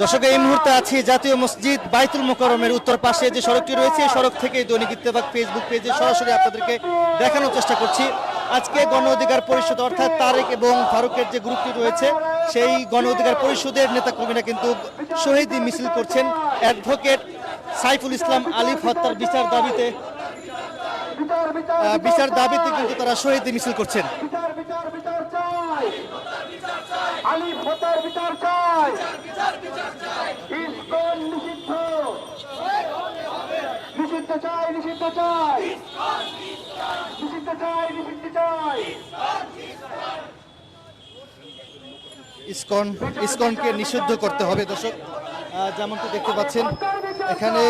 দর্শক, এই মুহূর্তে আছি জাতীয় মসজিদ বাইতুল মোকাররমের উত্তর পাশে যে সড়কটি রয়েছে এই সড়ক থেকে দৈনিক ইত্তেফাক ফেসবুক পেজে সরাসরি আপনাদেরকে দেখানোর চেষ্টা করছি। আজকে গণ অধিকার পরিষদ অর্থাৎ তারেক এবং ফারুকের যে গ্রুপটি রয়েছে সেই গণ অধিকার পরিষদের নেতাকর্মীরা কিন্তু শহীদ মিছিল করছেন। অ্যাডভোকেট সাইফুল ইসলাম আলিফ হত্যার বিচার দাবিতে কিন্তু তারা শহীদ মিছিল করছেন। আলিফ হত্যার বিচার চাই, ইসকন নিষিদ্ধ, নিষিদ্ধ চাই, নিষিদ্ধ চাই, নিষিদ্ধ চাই, নিষিদ্ধ চাই। ইসকনকে নিষিদ্ধ করতে হবে। দর্শক, যেমনটি দেখতে পাচ্ছেন এখানে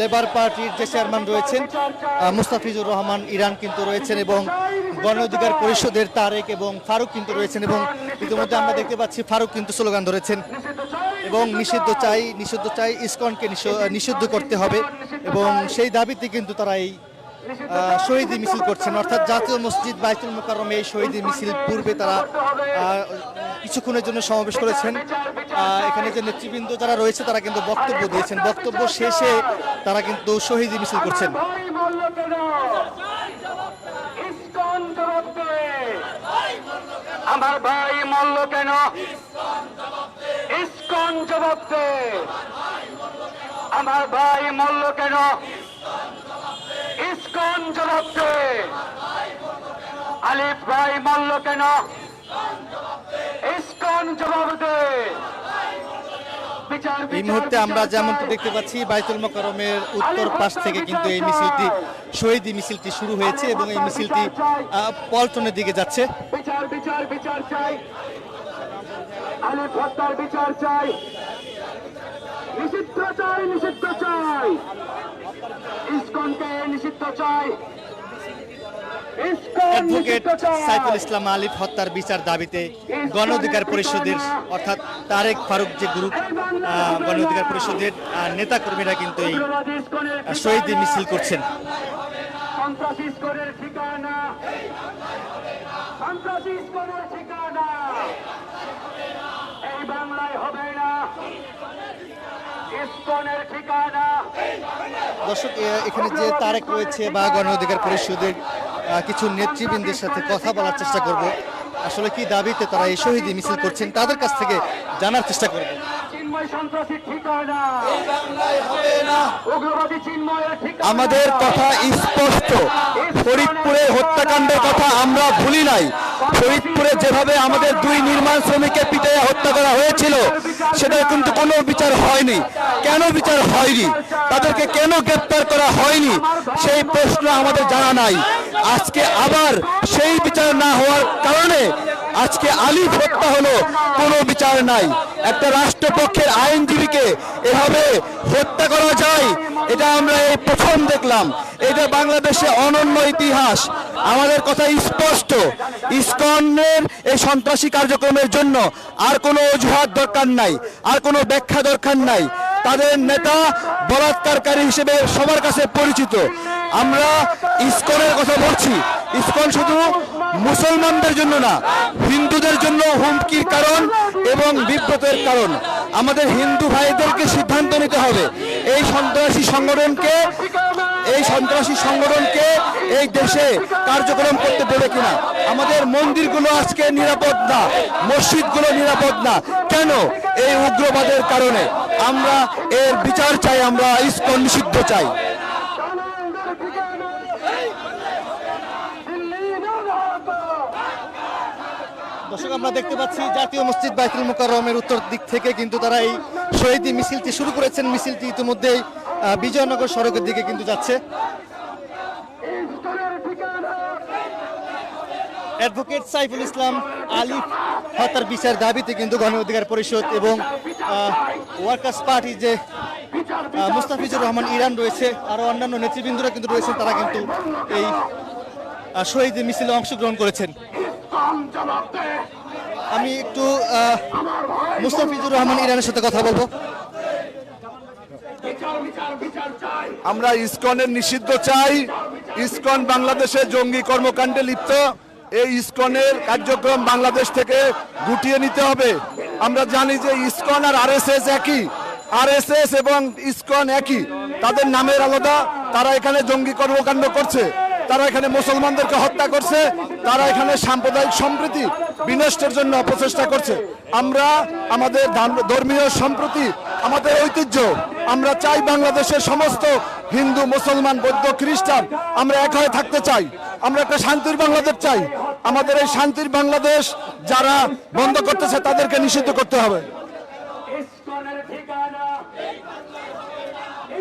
লেবার পার্টির যে চেয়ারম্যান রয়েছেন মুস্তাফিজুর রহমান ইরান কিন্তু রয়েছেন এবং গণ অধিকার পরিষদের তারেক এবং ফারুক কিন্তু রয়েছেন এবং ইতিমধ্যে আমরা দেখতে পাচ্ছি ফারুক কিন্তু স্লোগান ধরেছেন এবং নিষিদ্ধ চাই, নিষিদ্ধ চাই, ইসকনকে নিষিদ্ধ করতে হবে এবং সেই দাবিতে কিন্তু তারা এই শহীদ মিছিল করছেন। অর্থাৎ জাতীয় মসজিদ বাইতুল মোকাররমে এই শহীদ মিছিল পূর্বে তারা কিছুক্ষণের জন্য সমাবেশ করেছেন। এখানে যে নেতৃবৃন্দ যারা রয়েছে তারা কিন্তু বক্তব্য দিয়েছেন, বক্তব্য শেষে তারা কিন্তু শহীদ মিছিল করছেন। আমার ভাই মল্ল কেন? ইসকন জবাব দে। আমার ভাই মল্ল কেন? ইসকন জবাব দে। আলিফ ভাই মল্ল কেন? ইসকন জবাব দে। এই মুহূর্তে আমরা যেমনটি দেখতে পাচ্ছি বাইতুল মোকাররমের উত্তর পাশ থেকে কিন্তু এই মিছিলটি শহীদ মিছিলটি শুরু হয়েছে এবং এই মিছিলটি পল্টনের দিকে যাচ্ছে। বিচার বিচার বিচার চাই, আলিফ হত্যার বিচার চাই, নিষিদ্ধ চাই, নিষিদ্ধ চাই, ইসকনকে নিষিদ্ধ চাই। অ্যাডভোকেট সাইফুল ইসলাম আলিফ হত্যার বিচার দাবিতে গণ অধিকার পরিষদের অর্থাৎ তারেক ফারুক যে গ্রুপ গণ অধিকার পরিষদের নেতাকর্মীরা কিন্তু এই শহীদ মিছিল করছেন। সন্ত্রাসী ইসকনের ঠিকানা, সন্ত্রাসী ইসকনের ঠিকানা এই বাংলায় হবে না, ইসকনের ঠিকানা। দর্শক, এখানে যে তারেক রয়েছে বা গণ অধিকার পরিষদের কিছু নেতৃবৃন্দের সাথে কথা বলার চেষ্টা করব, আসলে কি দাবিতে তারা এই শহীদ মিছিল করছেন তাদের কাছ থেকে জানার চেষ্টা করব। আমাদের কথা স্পষ্ট, ফরিদপুরের হত্যাকাণ্ডের কথা আমরা ভুলি নাই। ফরিদপুরে যেভাবে আমাদের দুই নির্মাণ শ্রমিককে পিটিয়ে হত্যা করা হয়েছিল সেটা কিন্তু কোনো বিচার হয়নি। কেন বিচার হয়নি? তাদেরকে কেন গ্রেপ্তার করা হয়নি সেই প্রশ্ন আমাদের জানা নাই। আজকে আবার সেই বিচার না হওয়ার কারণে আজকে আলিফ হত্যা হলো, কোনো বিচার নাই। একটা রাষ্ট্রপক্ষের আইনজীবীকে এভাবে হত্যা করা যায়, এটা আমরা এই প্রথম দেখলাম। এটা বাংলাদেশে অনন্য ইতিহাস। আমাদের কথা স্পষ্ট, ইসকনের এই সন্ত্রাসী কার্যক্রমের জন্য আর কোনো অজুহাত দরকার নাই, আর কোনো ব্যাখ্যা দরকার নাই। তাদের নেতা বলাৎকারকারী হিসেবে সবার কাছে পরিচিত। আমরা ইসকনের কথা বলছি, ইসকন শুধু মুসলমানদের জন্য না, হিন্দুদের জন্য হুমকির কারণ এবং বিব্রতের কারণ। আমাদের হিন্দু ভাইদেরকে সিদ্ধান্ত নিতে হবে এই সন্ত্রাসী সংগঠনকে এই দেশে কার্যক্রম করতে দেবে কিনা। আমাদের মন্দিরগুলো আজকে নিরাপদ না, মসজিদগুলো নিরাপদ না। কেন? এই উগ্রবাদের কারণে। আমরা এর বিচার চাই, আমরা ইসকন নিষিদ্ধ চাই। দর্শক, আমরা দেখতে পাচ্ছি জাতীয় মসজিদ বাইতুল মোকাররমের উত্তর দিক থেকে কিন্তু তারা এই শহীদ মিছিলটি শুরু করেছেন। মিছিলটি ইতিমধ্যেই বিজয়নগর সড়কের দিকে কিন্তু যাচ্ছে। অ্যাডভোকেট সাইফুল ইসলাম আলিফ হত্যার বিচার দাবিতে কিন্তু গণ অধিকার পরিষদ এবং ওয়ার্কার্স পার্টি যে মুস্তাফিজুর রহমান ইরান রয়েছে, আরও অন্যান্য নেতৃবৃন্দরা কিন্তু রয়েছেন, তারা কিন্তু এই শহীদ মিছিলে অংশগ্রহণ করেছেন। আমি একটু মুস্তাফিজুর রহমান ইরানের সাথে কথা বলবো। আমরা ইসকনের নিষিদ্ধ চাই। ইসকন বাংলাদেশে জঙ্গি কর্মকাণ্ডে লিপ্ত। এই ইসকনের কার্যক্রম বাংলাদেশ থেকে গুটিয়ে নিতে হবে। আমরা জানি যে ইসকন আর আরএসএস একই, আরএসএস এবং ইসকন একই, তাদের নামের আলাদা। তারা এখানে জঙ্গি কর্মকাণ্ড করছে, তারা এখানে মুসলমানদেরকে হত্যা করছে, তারা এখানে সাম্প্রদায়িক সম্প্রীতি বিনষ্টের জন্য অপচেষ্টা করছে। আমরা আমাদের ধর্মীয় সম্প্রীতি, আমাদের ঐতিহ্য, আমরা চাই বাংলাদেশের সমস্ত হিন্দু, মুসলমান, বৌদ্ধ, খ্রিস্টান আমরা এক হয়ে থাকতে চাই। আমরা একটা শান্তির বাংলাদেশ চাই। আমাদের এই শান্তির বাংলাদেশ যারা বন্ধ করতেছে তাদেরকে নিষিদ্ধ করতে হবে। ইসকনের ঠিকানা,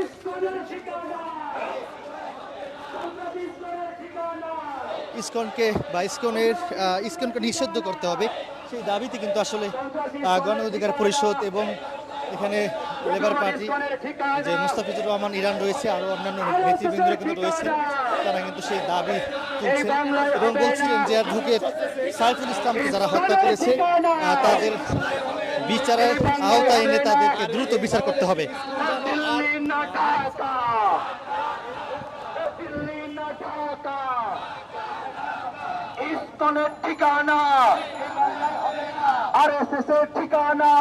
ইসকনের ঠিকানা, ইসকনের ঠিকানা। ইসকনকে নিষিদ্ধ করতে হবে, সেই দাবিতে কিন্তু আসলে গণ অধিকার পরিষদ এবং এখানে লেবার পার্টি যে মুস্তাফিজুর রহমান ইরান রয়েছে, আরও অন্যান্য নেতৃবৃন্দ কিন্তু রয়েছে, তারা কিন্তু সেই দাবি তুলছেন এবং বলছিলেন যে অ্যাডভোকেট সাইফুল ইসলামকে যারা হত্যা করেছে তাদের বিচারের আওতায় এনে তাদেরকে দ্রুত বিচার করতে হবে। দিল্লি না ঢাকা, দিল্লি না ঢাকা, ইসকনের ঠিকানা, আরএসএস এর ঠিকানা।